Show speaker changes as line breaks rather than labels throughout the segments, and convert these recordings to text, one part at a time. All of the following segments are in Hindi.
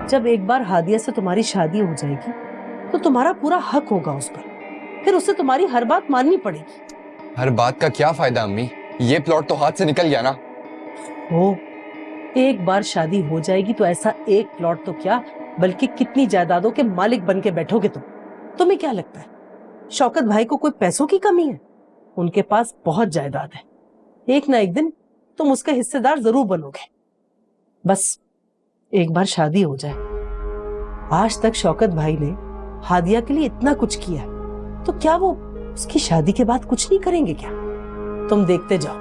जब एक बार हादिया से तुम्हारी शादी हो जाएगी तो तुम्हारा पूरा हक होगा उस पर, फिर उसे तुम्हारी हर बात माननी पड़ेगी।
हर बात का क्या फायदा अम्मी, ये प्लॉट तो हाथ से निकल गया ना।
हो, एक बार शादी हो जाएगी तो ऐसा एक प्लॉट तो क्या बल्कि कितनी जायदादों के मालिक बन के बैठोगे तुम। तुम्हें क्या लगता है शौकत भाई को कोई पैसों की कमी है? उनके पास बहुत जायदाद है, एक ना एक दिन तुम उसके हिस्सेदार जरूर बनोगे। बस एक बार शादी हो जाए। आज तक शौकत भाई ने हादिया के लिए इतना कुछ किया है, तो क्या वो उसकी शादी के बाद कुछ नहीं करेंगे क्या? तुम देखते जाओ,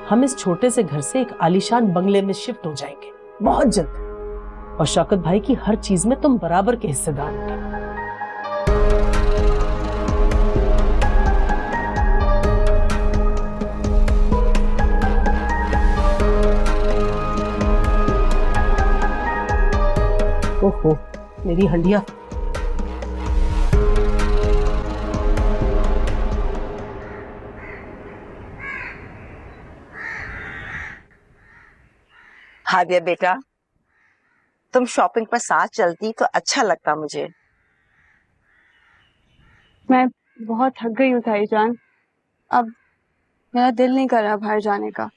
हम इस छोटे से घर से एक आलीशान बंगले में शिफ्ट हो जाएंगे बहुत जल्द, और शौकत भाई की हर चीज में तुम बराबर के हिस्सेदार होगे। ओहो, मेरी हंडिया।
हादिया बेटा, तुम शॉपिंग पर साथ चलती तो अच्छा लगता मुझे।
मैं बहुत थक गई हूँ ताई जान, अब मेरा दिल नहीं कर रहा बाहर जाने का।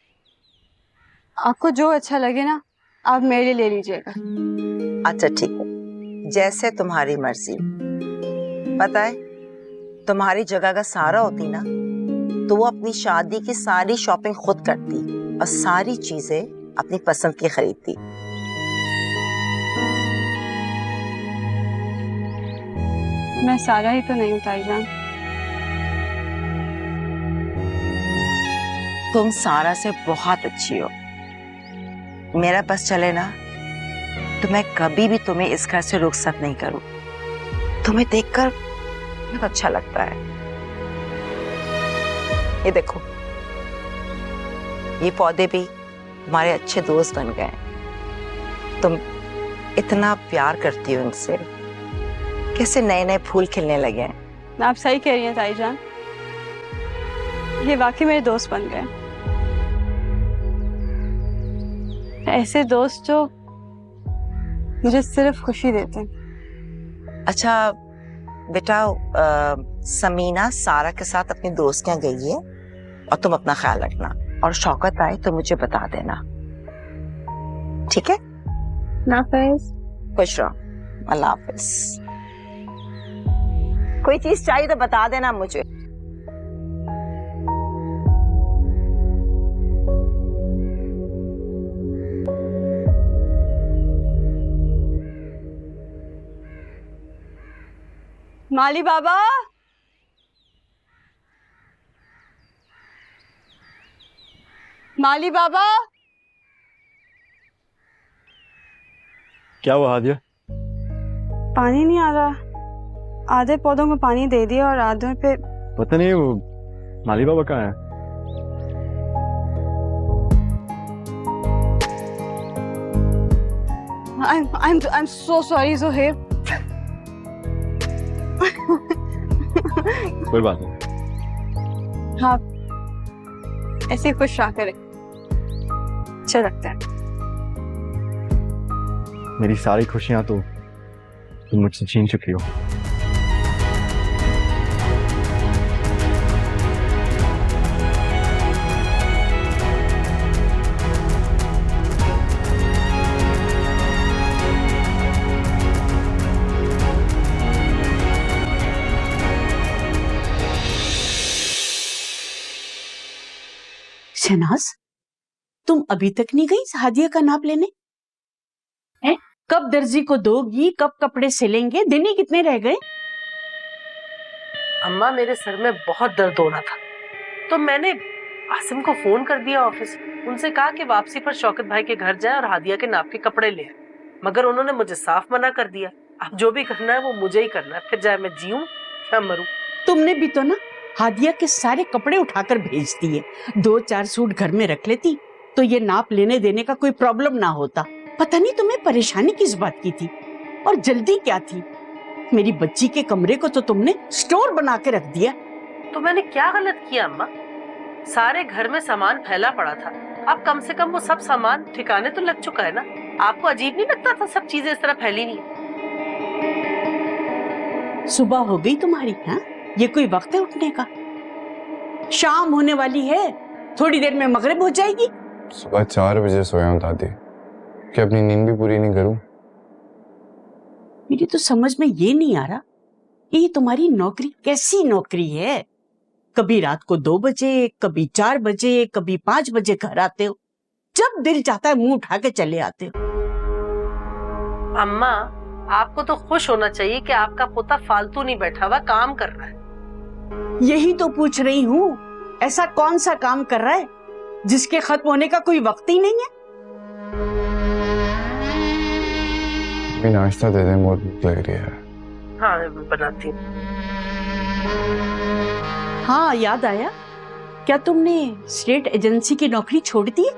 आपको जो अच्छा लगे ना आप मेरे लिए ले लीजिएगा।
अच्छा ठीक है, जैसे तुम्हारी मर्जी। पता है, तुम्हारी जगह का सारा होती ना तो वो अपनी शादी की सारी शॉपिंग खुद करती और सारी चीजें अपनी पसंद की खरीदती।
मैं सारा ही तो नहीं हूँ ताई जान।
तुम सारा से बहुत अच्छी हो। मेरा बस चले ना तो मैं कभी भी तुम्हें इस घर से रुखसत नहीं करूं। तुम्हें देखकर बहुत अच्छा लगता है। ये देखो, ये पौधे भी हमारे अच्छे दोस्त बन गए। तुम इतना प्यार करती हो इनसे, कैसे नए नए फूल खिलने लगे हैं।
आप सही कह रही हैं ताई जान, ये वाकई मेरे दोस्त बन गए। ऐसे दोस्त जो मुझे सिर्फ खुशी देते हैं।
अच्छा बेटा, समीना सारा के साथ अपनी दोस्त के यहाँ गई है और तुम अपना ख्याल रखना, और शौकत आए तो मुझे बता देना, ठीक है?
नाफिज।
खुश रहो। अल्लाह हाफिज। कोई चीज चाहिए तो बता देना मुझे।
माली बाबा, माली बाबा।
क्या हुआ हादिया?
पानी नहीं आ रहा। आधे पौधों को पानी दे दिया और आधे पे
पता नहीं वो माली बाबा कहाँ है।
I'm so sorry Zohair।
कोई बात नहीं।
हाँ, ऐसे खुश रहा करे, अच्छा लगता है।
मेरी सारी खुशियां तो तुम मुझसे छीन चुकी हो।
शहनाज, तुम अभी तक नहीं गई हादिया का नाप लेने? हैं? कब दर्जी को दोगी, कब कपड़े सिलेंगे? दिन ही कितने रह गए?
अम्मा, मेरे सर में बहुत दर्द हो रहा था तो मैंने आसिम को फोन कर दिया ऑफिस। उनसे कहा कि वापसी पर शौकत भाई के घर जाए और हादिया के नाप के कपड़े ले आए, मगर उन्होंने मुझे साफ मना कर दिया। अब जो भी करना है वो मुझे ही करना है, फिर चाहे मैं जीऊं या मरूं।
तुमने भी तो ना हादिया के सारे कपड़े उठाकर भेज दिए। 2-4 सूट घर में रख लेती तो ये नाप लेने देने का कोई प्रॉब्लम ना होता। पता नहीं तुम्हें परेशानी किस बात की थी और जल्दी क्या थी? मेरी बच्ची के कमरे को तो तुमने स्टोर बना के रख दिया।
तो मैंने क्या गलत किया अम्मा? सारे घर में सामान फैला पड़ा था, अब कम से कम वो सब सामान ठिकाने तो लग चुका है ना। आपको अजीब नहीं लगता था सब चीजें इस तरह फैली नहीं?
सुबह हो गई तुम्हारी? हाँ, ये कोई वक्त है उठने का? शाम होने वाली है, थोड़ी देर में मगरिब हो जाएगी।
सुबह 4 बजे सोया हूँ दादी, कि अपनी नींद भी पूरी नहीं करूं?
मेरी तो समझ में ये नहीं आ रहा कि ये तुम्हारी नौकरी कैसी नौकरी है। कभी रात को 2 बजे, कभी 4 बजे, कभी 5 बजे घर आते हो, जब दिल चाहता है मुंह उठा के चले आते हो।
अम्मा, आपको तो खुश होना चाहिए कि आपका पोता फालतू नहीं बैठा हुआ, काम कर रहा है।
यही तो पूछ रही हूँ, ऐसा कौन सा काम कर रहा है जिसके खत्म होने का कोई वक्त ही नहीं है?
अभी नाश्ता दे दे, बहुत भूख लग रही है।
हाँ, बनाती हूँ।
हाँ, याद आया, क्या तुमने स्टेट एजेंसी की नौकरी छोड़ दी?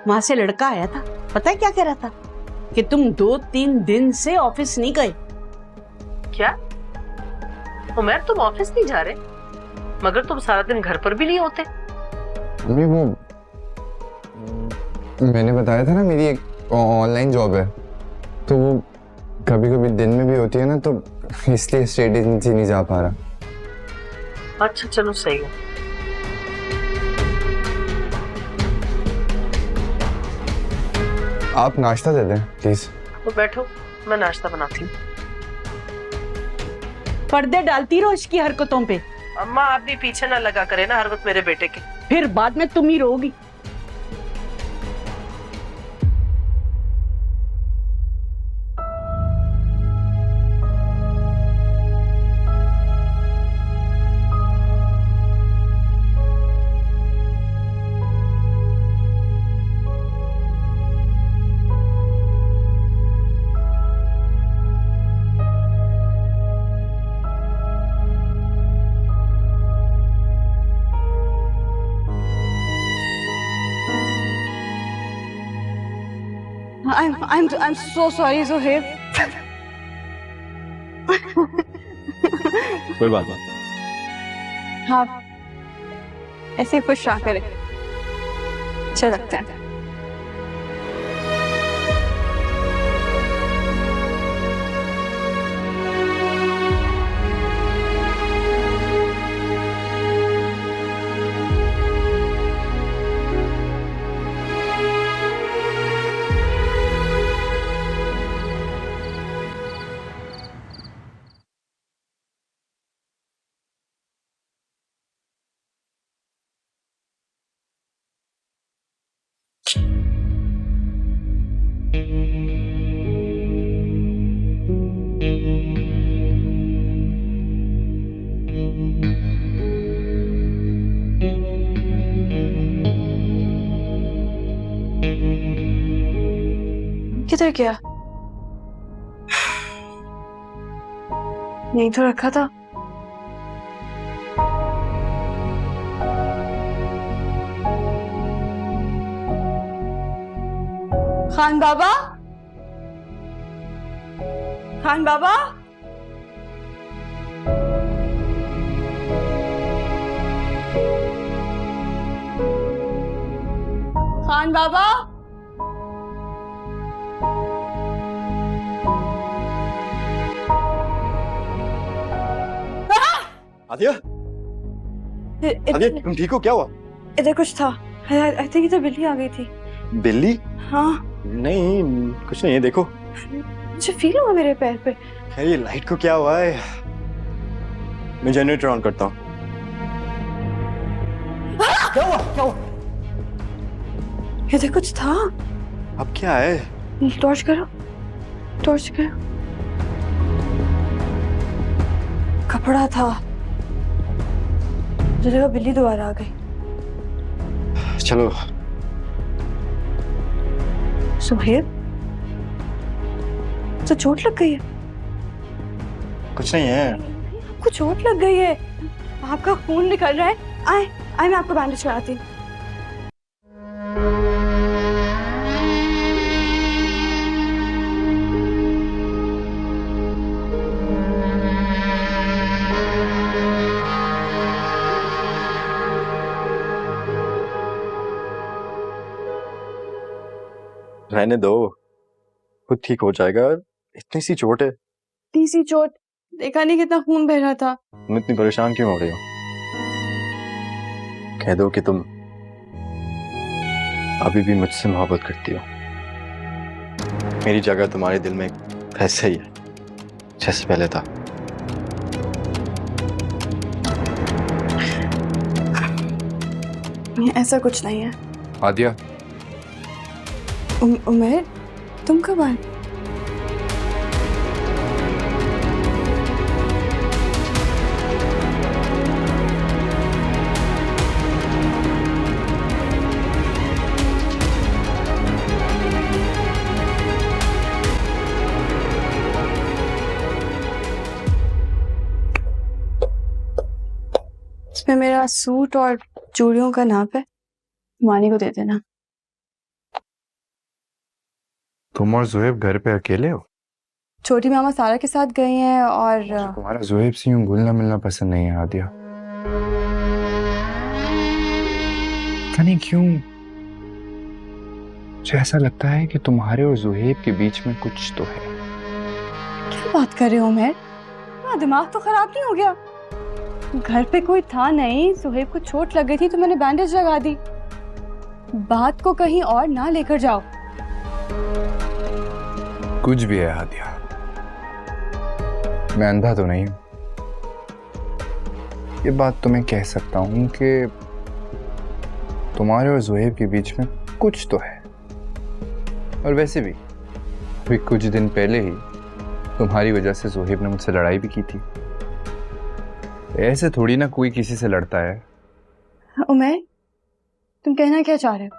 वहां से लड़का आया था, पता है क्या कह रहा था कि तुम 2-3 दिन से ऑफिस नहीं गए।
क्या उमर, तुम ऑफिस नहीं जा रहे? मगर तुम सारा दिन घर पर भी नहीं होते।
मम्मी, वो मैंने बताया था ना, मेरी एक ऑनलाइन जॉब है, तो वो कभी कभी दिन में भी होती है ना, तो इसलिए स्टेट एजेंसी नहीं जा पा रहा।
अच्छा चलो, सही है।
आप नाश्ता दे दें प्लीज।
तो बैठो, मैं नाश्ता बनाती हूँ।
पर्दे डालती रहो इसकी हरकतों पे।
अम्मा, आप भी पीछे ना लगा करे ना हर वक्त मेरे बेटे के।
फिर बाद में तुम ही रोगी।
I'm so sorry, Zohair.
कोई बात नहीं।
हाँ, ऐसे खुश रहा करें, अच्छा लगता है। किधर गया? यहीं तो रखा था। खान बाबा, खान बाबा, खान बाबा।
आदिया, आदिया, तुम ठीक हो? क्या हुआ?
इधर कुछ था। आई थिंक इधर बिल्ली आ गई थी।
बिल्ली?
हाँ,
नहीं, कुछ नहीं है, देखो।
मुझे फील हुआ मेरे पैर पे।
खैर, ये लाइट को क्या हुआ है? मैं जनरेटर ऑन करता हूँ। क्या हुआ? क्या हुआ?
इधर कुछ था।
अब क्या है?
टॉर्च करो, टॉर्च करो। कपड़ा था। मुझे लगा बिल्ली दोबारा आ गई।
चलो।
सुहेब, तो चोट लग गई है?
कुछ नहीं है।
आपको चोट लग गई है, आपका खून निकल रहा है। आए आए, मैं आपको बैंडेज कराती हूँ।
रहने दो। खुद ठीक हो जाएगा। इतनी सी चोट है।
तीसरी चोट, देखा नहीं कितना खून बह रहा था।
तुम इतनी परेशान क्यों हो रही हो? कह दो कि तुम अभी भी मुझसे मोहब्बत करती हो। मेरी जगह तुम्हारे दिल में ऐसे ही है जैसे पहले था।
ऐसा कुछ नहीं है।
हादिया,
उमेर, तुम कब आए? इसमें मेरा सूट और चूड़ियों का नाप है, मानी को दे देना।
तुम और जुहेब घर पे अकेले हो?
छोटी मामा सारा के साथ गई हैं और
तुम्हारा जुहेब से यूं घुलना मिलना पसंद नहीं है हादिया। पता नहीं क्यों मुझे ऐसा लगता है कि तुम्हारे और जुहेब के बीच में कुछ तो है।
क्या बात कर रहे हो उमेर? मेरा दिमाग तो खराब नहीं हो गया? घर पे कोई था नहीं, सुहेब को चोट लग गई थी तो मैंने बैंडेज लगा दी। बात को कहीं और ना लेकर जाओ।
कुछ भी है हादिया, मैं अंधा तो नहीं हूं। ये बात तो मैं कह सकता हूं कि तुम्हारे और जुहेब के बीच में कुछ तो है। और वैसे भी अभी कुछ दिन पहले ही तुम्हारी वजह से जुहेब ने मुझसे लड़ाई भी की थी। ऐसे थोड़ी ना कोई किसी से लड़ता है।
उमेर, तुम कहना क्या चाह रहे हो?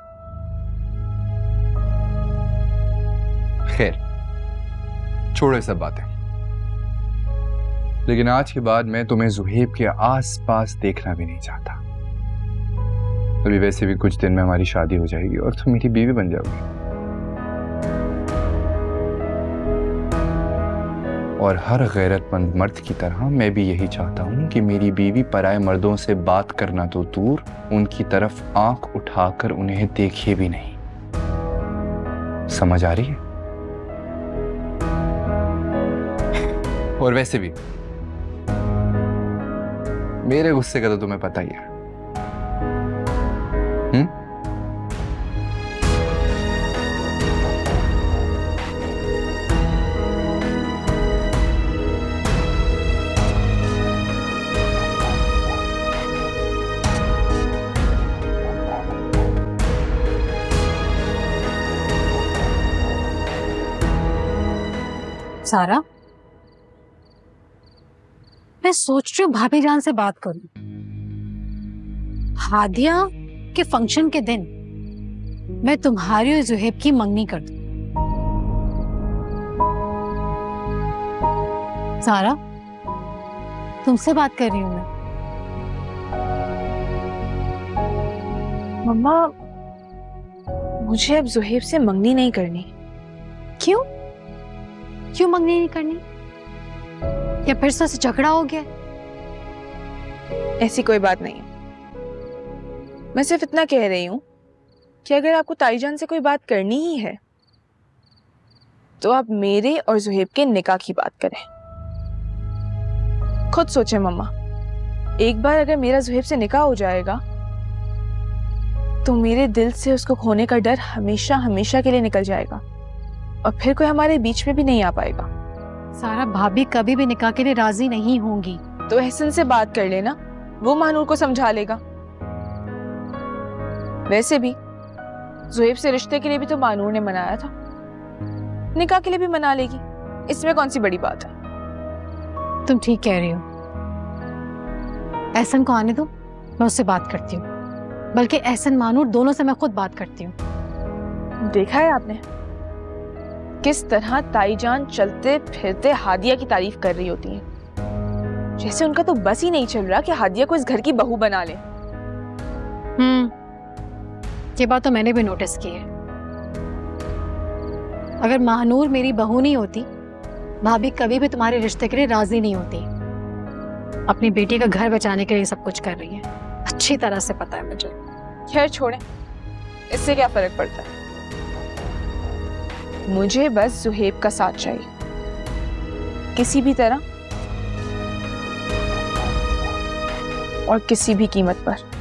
खैर छोड़ो सब बातें, लेकिन आज के बाद मैं तुम्हें जुहेब के आसपास देखना भी नहीं चाहता। अभी वैसे भी कुछ दिन में हमारी शादी हो जाएगी और तुम मेरी बीवी बन जाओगी। और हर गैरतमंद मर्द की तरह मैं भी यही चाहता हूं कि मेरी बीवी पराये मर्दों से बात करना तो दूर, उनकी तरफ आंख उठाकर उन्हें देखे भी नहीं। समझ आ रही है? और वैसे भी मेरे गुस्से का तो तुम्हें पता ही है।
सारा, मैं सोच रही हूँ भाभी जान से बात करूं। हादिया के फंक्शन के दिन मैं तुम्हारी और जुहेब की मंगनी कर दूं। सारा, तुमसे बात कर रही हूं मैं।
मम्मा, मुझे अब जुहेब से मंगनी नहीं करनी।
क्यों? क्यों मंगनी नहीं करनी? या फिर से झगड़ा हो गया?
ऐसी कोई बात नहीं है। मैं सिर्फ इतना कह रही हूँ कि अगर आपको ताईजान से कोई बात करनी ही है तो आप मेरे और जुहेब के निकाह की बात करें। खुद सोचें मम्मा, एक बार अगर मेरा जुहेब से निकाह हो जाएगा तो मेरे दिल से उसको खोने का डर हमेशा हमेशा के लिए निकल जाएगा और फिर कोई हमारे बीच में भी नहीं आ पाएगा।
सारा, भाभी कभी भी निकाह के लिए राजी नहीं होंगी।
तो एहसन से बात कर लेना, वो महानूर को समझा लेगा। वैसे भी जुहेब से रिश्ते के लिए भी तो महानूर ने मनाया था, निकाह के लिए भी मना लेगी। इसमें कौन सी बड़ी बात है?
तुम ठीक कह रही हो। एहसन को आने दो, मैं उससे बात करती हूँ। बल्कि एहसन मानूर दोनों से मैं खुद बात करती हूँ।
देखा है आपने किस तरह ताईजान चलते फिरते हादिया की तारीफ कर रही होती हैं, जैसे उनका तो बस ही नहीं चल रहा कि हादिया को इस घर की बहू बना ले।
ये बात तो मैंने भी नोटिस की है। अगर महानूर मेरी बहू नहीं होती, भाभी कभी भी तुम्हारे रिश्ते के लिए राजी नहीं होती। अपनी बेटी का घर बचाने के लिए सब कुछ कर रही है, अच्छी तरह से पता है मुझे।
खैर छोड़ें, इससे क्या फर्क पड़ता है। मुझे बस सुहेब का साथ चाहिए, किसी भी तरह और किसी भी कीमत पर।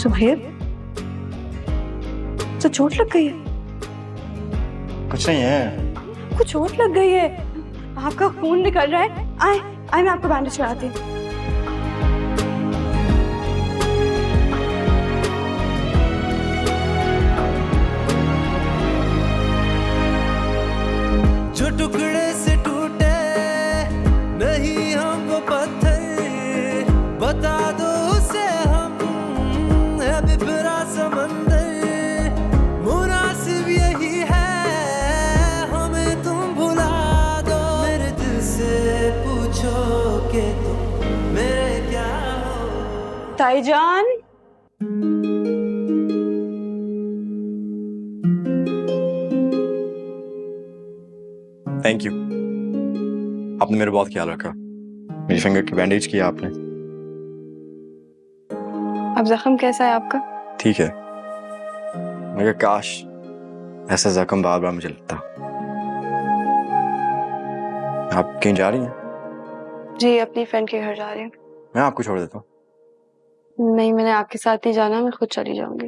सुहेब, तो चोट लग गई है?
कुछ नहीं है।
कुछ चोट लग गई है, आपका खून निकल रहा है। आए आए, मैं आपको बैंडेज कराती हूँ।
जो टुकड़े से टूटे नहीं हम वो पत्थर, बता दो उसे हम है बिफरा समंदर। मुनासिब यही है हमें तुम भुला दो, मेरे दिल से पूछो कि तुम मेरे क्या हो।
ताईजान,
थैंक यू, आपने मेरा बहुत ख्याल रखा। मेरी फिंगर की बैंडेज किया आपने।
अब जख्म कैसा है आपका?
ठीक है, मगर काश ऐसा जख्म बार बार मुझे लगता। आप कहीं जा रही हैं?
जी, अपनी फ्रेंड के घर जा रही हूँ।
मैं आपको छोड़ देता हूँ।
नहीं, मैंने आपके साथ नहीं जाना, मैं खुद चली जाऊंगी।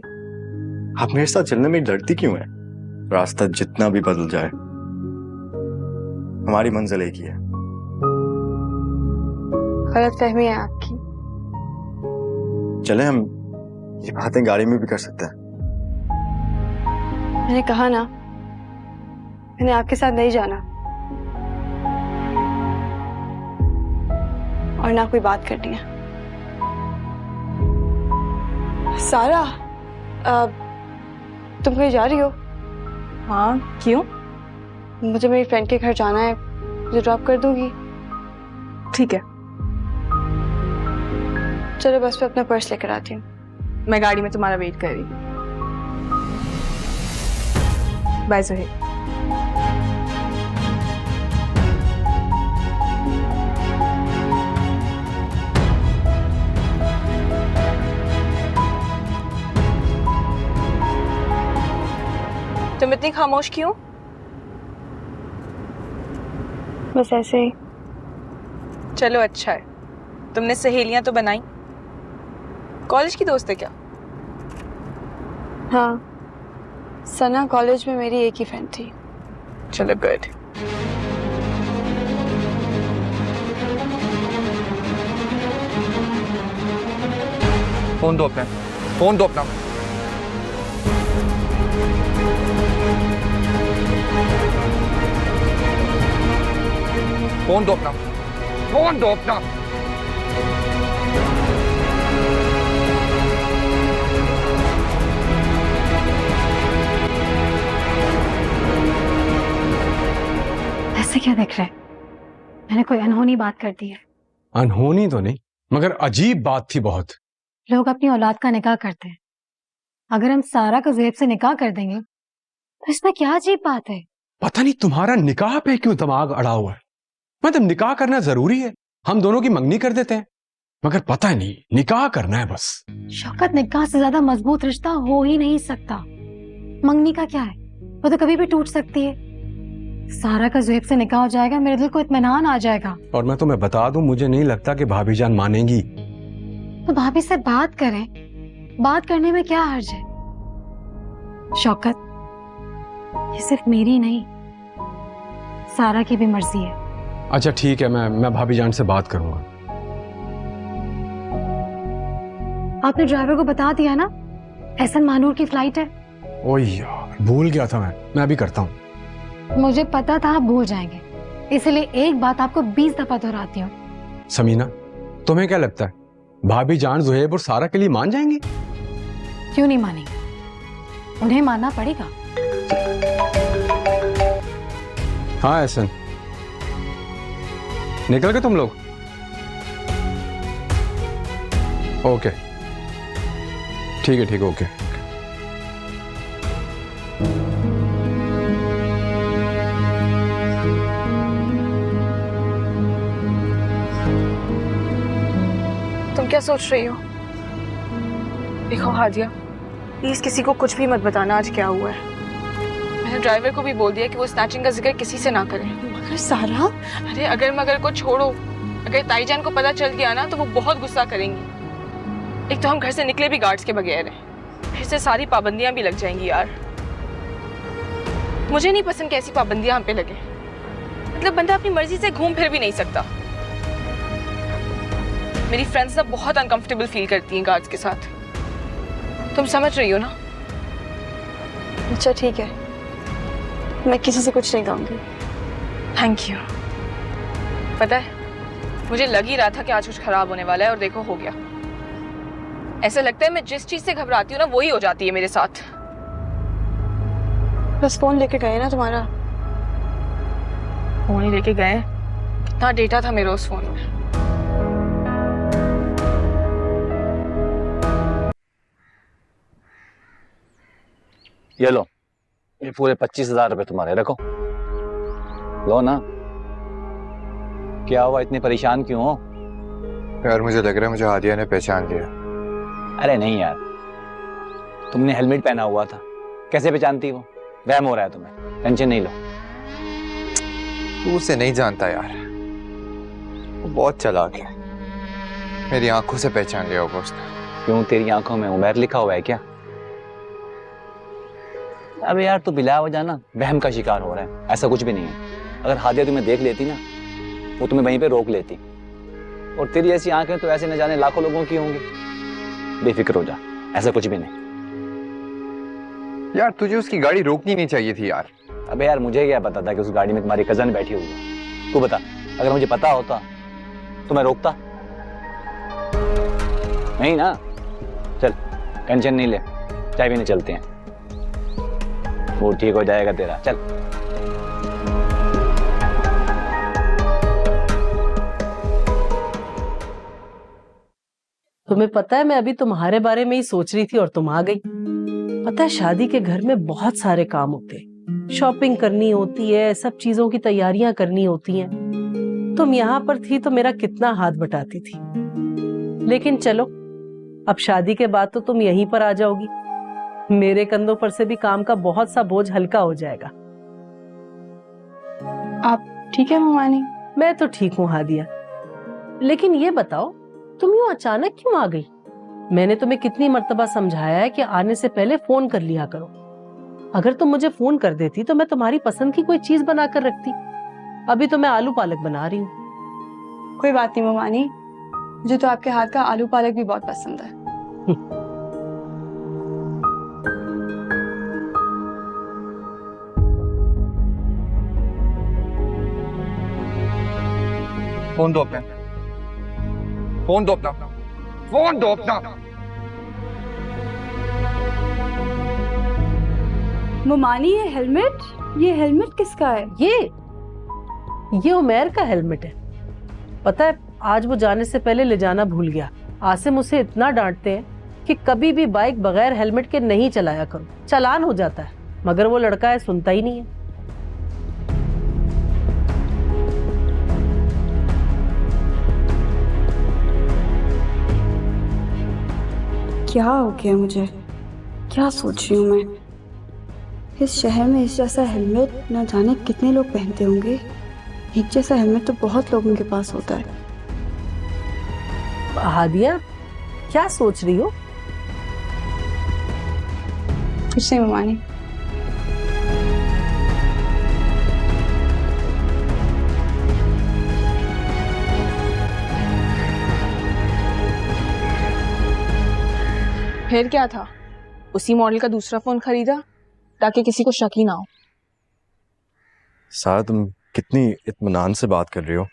आप मेरे साथ चलने में डरती क्यों है? रास्ता जितना भी बदल जाए हमारी मंजिल एक ही है।
गलतफहमी है आपकी।
चले, हम ये बातें गाड़ी में भी कर सकते हैं।
मैंने कहा ना, मैंने आपके साथ नहीं जाना और ना कोई बात करनी है। सारा, तुम कहीं जा रही हो?
हाँ, क्यों?
मुझे मेरी फ्रेंड के घर जाना है, मुझे ड्रॉप कर दोगी?
ठीक है,
चलो बस पे अपना पर्स लेकर आती हूँ।
मैं गाड़ी में तुम्हारा वेट कर रही हूँ। बाय सुहेब। तुम इतनी खामोश क्यों?
बस ऐसे ही।
चलो अच्छा है, तुमने सहेलियां तो बनाई। कॉलेज की दोस्त है क्या?
हाँ, सना कॉलेज में मेरी एक ही फ्रेंड थी।
चलो गुड।
फोन दो अपना, फोन दो अपना। फोन दो अपना, फोन दो अपना।
ऐसे क्या देख रहे? मैंने कोई अनहोनी बात कर दी है?
अनहोनी तो नहीं, मगर अजीब बात थी बहुत।
लोग अपनी औलाद का निकाह करते हैं, अगर हम सारा को ज़ुहैब से निकाह कर देंगे तो इसमें क्या अजीब बात है?
पता नहीं तुम्हारा निकाह पे क्यों दिमाग अड़ा हुआ है। मतलब निकाह करना जरूरी है, हम दोनों की मंगनी कर देते हैं, मगर पता नहीं निकाह करना है बस।
शौकत, निकाह से ज्यादा मजबूत रिश्ता हो ही नहीं सकता। मंगनी का क्या है, वो तो कभी भी टूट सकती है। सारा का ज़ुहैब से निकाह हो जाएगा, मेरे दिल को इत्मीनान आ जाएगा।
और मैं तुम्हें बता दूं, मुझे नहीं लगता कि भाभी जान मानेंगी।
तो भाभी से बात करें, बात करने में क्या हर्ज है? शौकत, ये सिर्फ मेरी नहीं, सारा की भी मर्जी है।
अच्छा ठीक है, मैं भाभी जान से बात करूंगा।
आपने ड्राइवर को बता दिया ना एहसन मानूर की फ्लाइट है।
ओ यार, भूल गया था मैं अभी करता हूँ।
मुझे पता था आप भूल जाएंगे, इसलिए एक बात आपको 20 दफा दोहराती हूँ।
समीना, तुम्हें क्या लगता है भाभी जान जुहेब और सारा के लिए मान जाएंगी?
क्यों नहीं मानेंगे, उन्हें मानना पड़ेगा।
हाँ एहसन, निकल गए तुम लोग? ओके ठीक है ओके।
तुम क्या सोच रही हो? देखो हादिया, प्लीज किसी को कुछ भी मत बताना आज क्या हुआ है। मैंने ड्राइवर को भी बोल दिया कि वो स्नैचिंग का जिक्र किसी से ना करे।
मगर सारा,
अरे अगर मगर को छोड़ो, अगर ताईजान को पता चल गया ना तो वो बहुत गुस्सा करेंगी। एक तो हम घर से निकले भी गार्ड्स के बगैर हैं, फिर से सारी पाबंदियां भी लग जाएंगी यार। मुझे नहीं पसंद कैसी पाबंदियां हम पे लगे। मतलब बंदा अपनी मर्जी से घूम फिर भी नहीं सकता। मेरी फ्रेंड्स ना बहुत अनकंफर्टेबल फील करती हैं गार्ड्स के साथ। तुम समझ रही हो ना?
अच्छा ठीक है, मैं किसी से कुछ नहीं कहूंगी।
Thank you. पता है, मुझे लग ही रहा था कि आज कुछ खराब होने वाला है और देखो हो गया। ऐसा लगता है मैं जिस चीज से घबराती हूँ ना वही हो जाती है मेरे साथ।
बस फोन लेके गए ना तुम्हारा?
फोन ही लेके गए? कितना डेटा था मेरा उस फोन में।
ये लो, ये पूरे 25,000 रुपए तुम्हारे, रखो। लो ना। क्या हुआ, इतने परेशान क्यों हो?
यार मुझे लग रहा है मुझे हादिया ने पहचान लिया।
अरे नहीं यार, तुमने हेलमेट पहना हुआ था, कैसे पहचानती वो? वहम हो रहा है तुम्हें, टेंशन नहीं लो।
तू उसे नहीं जानता यार, वो बहुत चालाक है। मेरी आंखों से पहचान लिया होगा उसने।
क्यों, तेरी आंखों में उमर लिखा हुआ है क्या? अबे यार तू बिला वजह ना वहम का शिकार हो रहा है, ऐसा कुछ भी नहीं है। अगर हादिया तुम्हें देख लेती ना, वो तुम्हें वहीं पे रोक लेती। और तेरी ऐसी आंखें तो ऐसे न जाने लाखों लोगों की होंगी। बेफिक्र हो जा, ऐसा कुछ भी नहीं।
यार तुझे उसकी गाड़ी रोकनी नहीं चाहिए थी यार।
अबे यार मुझे क्या पता था कि उस गाड़ी में तुम्हारी कजन बैठी हुई है? तू बता, अगर मुझे पता होता तो मैं रोकता? नहीं ना। चल टेंशन नहीं ले, चाय पीने चलते हैं, वो ठीक हो जाएगा तेरा। चल।
तुम्हें पता है मैं अभी तुम्हारे बारे में ही सोच रही थी और तुम आ गई। पता है शादी के घर में बहुत सारे काम होते हैं, शॉपिंग करनी होती है, सब चीजों की तैयारियां करनी होती हैं। तुम यहाँ पर थी तो मेरा कितना हाथ बटाती थी। लेकिन चलो, अब शादी के बाद तो तुम यहीं पर आ जाओगी, मेरे कंधों पर से भी काम का बहुत सा बोझ हल्का हो जाएगा।
आप ठीक है ममानी?
मैं तो ठीक हूँ हादिया, लेकिन ये बताओ तुम यूं अचानक क्यों आ गई? मैंने तुम्हें कितनी मर्तबा समझाया है कि आने से पहले फोन कर लिया करो। अगर तुम मुझे फोन कर देती तो मैं तुम्हारी पसंद की कोई चीज बना कर रखती। अभी तो मैं आलू पालक बना रही हूँ।
कोई बात नहीं ममानी, मुझे तो आपके हाथ का आलू पालक भी बहुत पसंद है।
फोन दो अपना, फोन दो अपना, फोन दो अपना।
ममानी ये हेलमेट किसका है?
ये उमैर का हेलमेट है। पता है आज वो जाने से पहले ले जाना भूल गया। आसिम उसे इतना डांटते हैं कि कभी भी बाइक बगैर हेलमेट के नहीं चलाया करो, चालान हो जाता है। मगर वो लड़का है, सुनता ही नहीं है।
क्या हो गया मुझे? क्या सोच रही हूँ मैं? इस शहर में इस जैसा हेलमेट न जाने कितने लोग पहनते होंगे। एक जैसा हेलमेट तो बहुत लोगों के पास होता है।
हादिया क्या सोच रही हो?
कुछ नहीं ममानी।
फिर क्या था? उसी मॉडल का दूसरा फोन खरीदा ताकि किसी को शक ही ना हो।
सारा तुम कितनी इत्मीनान से बात कर रही हो,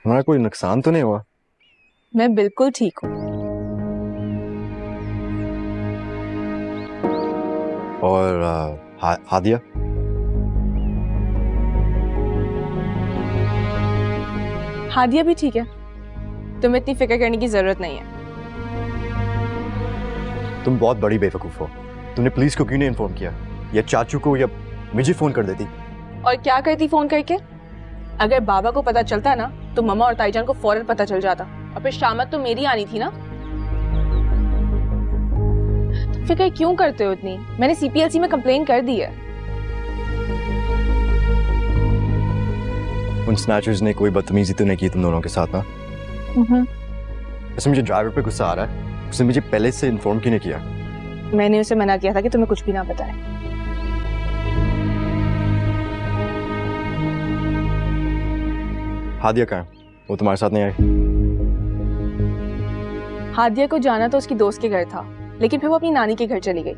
हमारा कोई नुकसान तो नहीं हुआ?
मैं बिल्कुल ठीक हूँ।
और हादिया?
हादिया भी ठीक है, तुम्हें इतनी फिक्र करने की जरूरत नहीं है।
तुम बहुत बड़ी बेवकूफ हो। तुमने पुलिस को क्यों नहीं इन्फॉर्म किया, या चाचू को, या मुझे फोन कर देती?
और क्या करती फोन करके? अगर बाबा को पता चलता ना तो मम्मा और ताईजान को फौरन पता चल जाता, और फिर शामत तो मेरी आनी थी ना। तुम फिक्र क्यों करते हो इतनी? मैंने सीपीएलसी में कंप्लेन कर दी है।
उन स्नैचर्स ने कोई बदतमीजी तो नहीं की तुम दोनों के साथ ना? वैसे मुझे ड्राइवर पे गुस्सा आ रहा है, उसने मुझे पहले से इन्फॉर्म क्यों नहीं किया?
मैंने उसे मना किया था कि तुम्हें कुछ भी ना बताए।
हादिया कहाँ है? वो तुम्हारे साथ नहीं आई?
हादिया को जाना तो उसकी दोस्त के घर था, लेकिन फिर वो अपनी नानी के घर चली गई।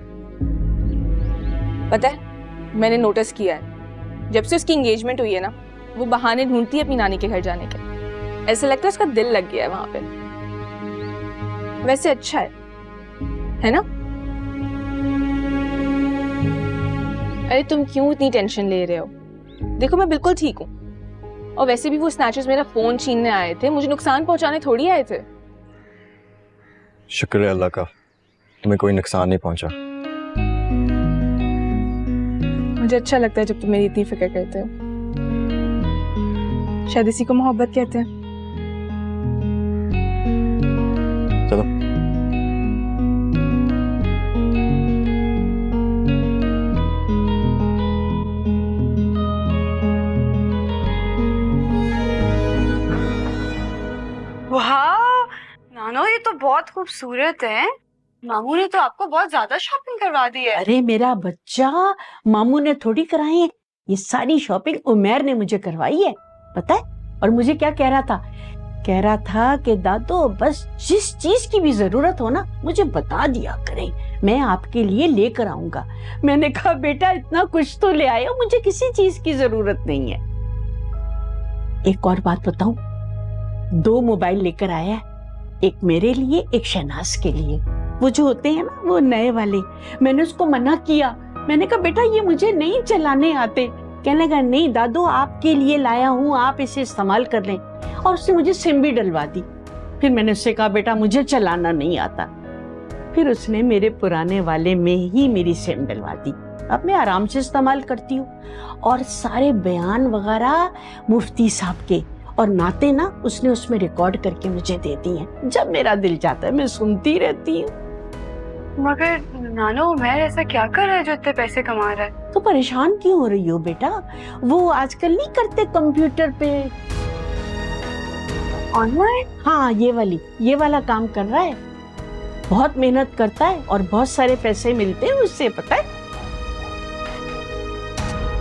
पता है, मैंने नोटिस किया है, जब से उसकी एंगेजमेंट हुई है ना, वो बहाने ढूंढती है अपनी नानी के घर जाने के। ऐसे लगता है उसका दिल लग गया है वहां पे। वैसे अच्छा है ना? अरे तुम क्यों इतनी टेंशन ले रहे हो? देखो मैं बिल्कुल ठीक हूँ, और वैसे भी वो स्नैचर्स मेरा फोन छीनने आए थे, मुझे नुकसान पहुंचाने थोड़ी आए थे।
शुक्र है अल्लाह का, तुम्हें कोई नुकसान नहीं पहुंचा।
मुझे अच्छा लगता है जब तुम मेरी इतनी फिक्र करते हो। शायद इसी को मोहब्बत कहते हैं।
चलो।
वाह नानो, ये तो बहुत खूबसूरत है। मामू ने तो आपको बहुत ज्यादा शॉपिंग करवा दी है।
अरे मेरा बच्चा, मामू ने थोड़ी कराई है, ये सारी शॉपिंग उमैर ने मुझे करवाई है, पता है? और मुझे क्या कह रहा था? कह रहा था कि दादो बस जिस चीज की भी जरूरत हो ना मुझे बता दिया करें, मैं आपके लिए लेकर आऊंगा। मैंने कहा बेटा इतना कुछ तो ले आए हो, मुझे किसी चीज की जरूरत नहीं है। एक और बात बताऊं, 2 मोबाइल लेकर आया है, एक मेरे लिए एक शहनाज के लिए, वो जो होते हैं ना वो नए वाले। मैंने उसको मना किया, मैंने कहा बेटा ये मुझे नहीं चलाने आते। कहने लगा नहीं दादू आपके लिए लाया हूँ, आप इसे इस्तेमाल कर लें। और उसने मुझे सिम भी डलवा दी। फिर मैंने उससे कहा बेटा मुझे चलाना नहीं आता। फिर उसने मेरे पुराने वाले में ही मेरी सिम डलवा दी। अब मैं आराम से इस्तेमाल करती हूँ, और सारे बयान वगैरह मुफ्ती साहब के और नाते ना उसने उसमें रिकॉर्ड करके मुझे दे दी हैं। जब मेरा दिल चाहता है मैं सुनती रहती हूँ।
मगर नानो उमैर ऐसा क्या कर रहा है जो इतने पैसे कमा रहा है?
तो परेशान क्यों हो रही हो बेटा? वो आजकल नहीं करते कंप्यूटर पे
ऑनलाइन?
हाँ ये वाला काम कर रहा है, बहुत मेहनत करता है और बहुत सारे पैसे मिलते हैं उससे, पता है?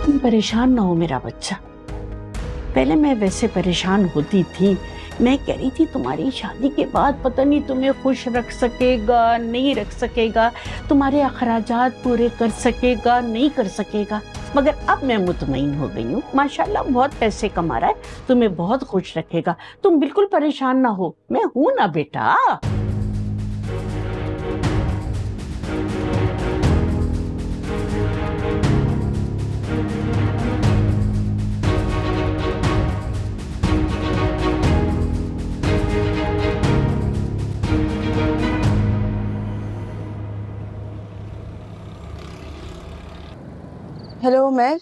तुम परेशान ना हो मेरा बच्चा। पहले मैं वैसे परेशान होती थी, मैं कह रही थी तुम्हारी शादी के बाद पता नहीं तुम्हें खुश रख सकेगा नहीं रख सकेगा, तुम्हारे अखराजात पूरे कर सकेगा नहीं कर सकेगा। मगर अब मैं मुतमईन हो गई हूँ, माशाल्लाह बहुत पैसे कमा रहा है, तुम्हें बहुत खुश रखेगा। तुम बिल्कुल परेशान ना हो, मैं हूं ना बेटा।
हेलो उमैर,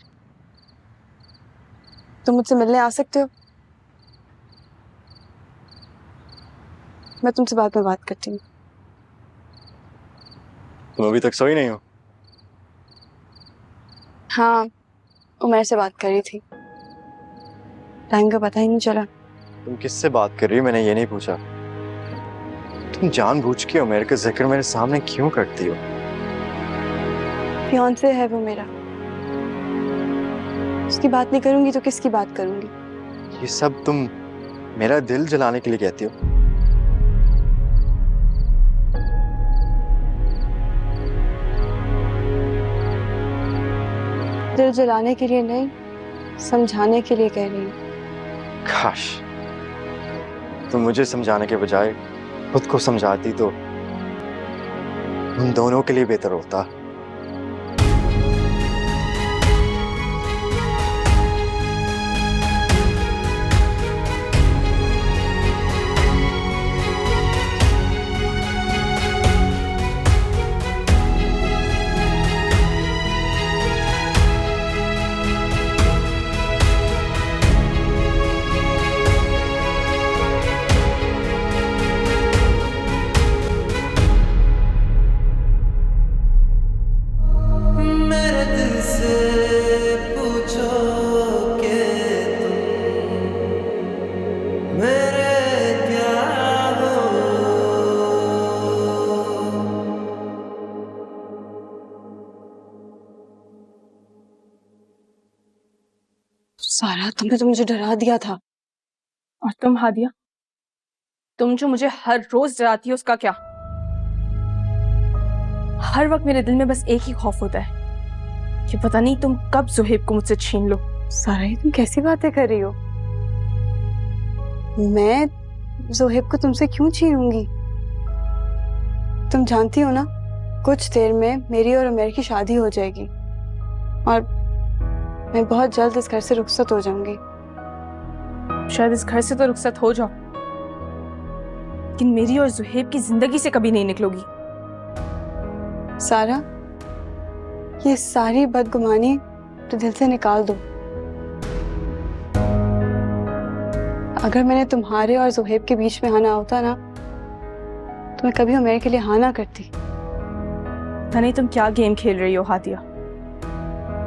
तुम मुझसे मिलने आ सकते हो? मैं तुमसे बाद में बात करती हूँ।
तुम अभी तक सोई नहीं हो?
हाँ, उमैर से बात कर रही थी, टाइम का पता ही नहीं चला।
तुम किससे बात कर रही हो मैंने ये नहीं पूछा। तुम जानबूझ के उमैर का जिक्र मेरे सामने क्यों करती हो?
फियांसे है वो मेरा, उसकी बात नहीं करूंगी तो किसकी बात करूंगी?
ये सब तुम मेरा दिल जलाने के लिए कहती हो?
दिल जलाने के लिए नहीं, समझाने के लिए कह रही हूँ।
काश तुम मुझे समझाने के बजाय खुद को समझाती तो उन दोनों के लिए बेहतर होता।
मेरे दिल से पूछो कि तुम मेरे क्या हो।
सारा, तुमने तो मुझे डरा दिया था।
और तुम हादिया, तुम जो मुझे हर रोज डराती हो उसका क्या? हर वक्त मेरे दिल में बस एक ही खौफ होता है कि पता नहीं तुम कब ज़ुहैब को मुझसे छीन लो।
सारा, ये तुम कैसी बातें कर रही हो? मैं ज़ुहैब को तुमसे क्यों छीनूंगी? तुम जानती हो ना, कुछ देर में मेरी और उमर की शादी हो जाएगी और मैं बहुत जल्द इस घर से रुखसत हो जाऊंगी।
शायद इस घर से तो रुखसत हो जाओ, लेकिन मेरी और ज़ुहैब की जिंदगी से कभी नहीं निकलोगी।
सारा, ये सारी बदगुमानी तो दिल से निकाल दो। अगर मैंने तुम्हारे और ज़ुहैब के बीच में आना होता ना, तो मैं कभी उमर के लिए हाँ ना करती।
पता नहीं तुम क्या गेम खेल रही हो हादिया।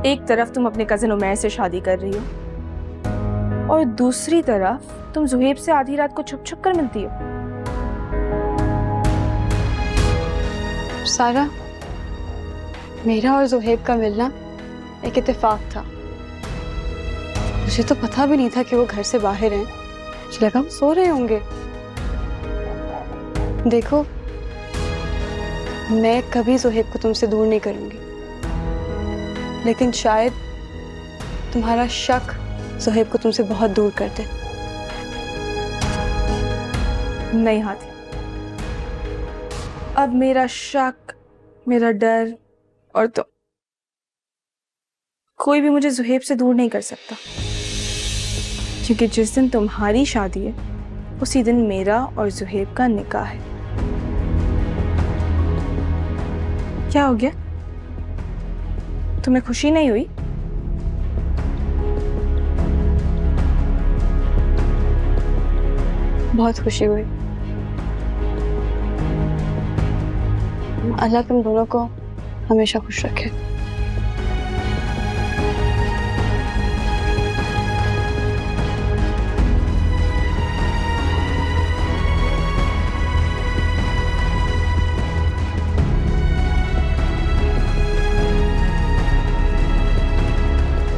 एक तरफ तुम अपने कजिन उमैर से शादी कर रही हो और दूसरी तरफ तुम ज़ुहैब से आधी रात को छुप छुप कर मिलती हो।
सारा, मेरा और ज़ुहैब का मिलना एक इत्तेफाक था। मुझे तो पता भी नहीं था कि वो घर से बाहर हैं। मुझे लगा वो सो रहे होंगे। देखो, मैं कभी ज़ुहैब को तुमसे दूर नहीं करूंगी, लेकिन शायद तुम्हारा शक ज़ुहैब को तुमसे बहुत दूर कर दे।
नहीं हाथी, अब मेरा शक, मेरा डर और तो कोई भी मुझे ज़ुहैब से दूर नहीं कर सकता, क्योंकि जिस दिन तुम्हारी शादी है उसी दिन मेरा और ज़ुहैब का निकाह है। क्या हो गया? तुम्हें खुशी नहीं हुई?
बहुत खुशी हुई। अल्लाह तुम दोनों को हमेशा खुश रखे।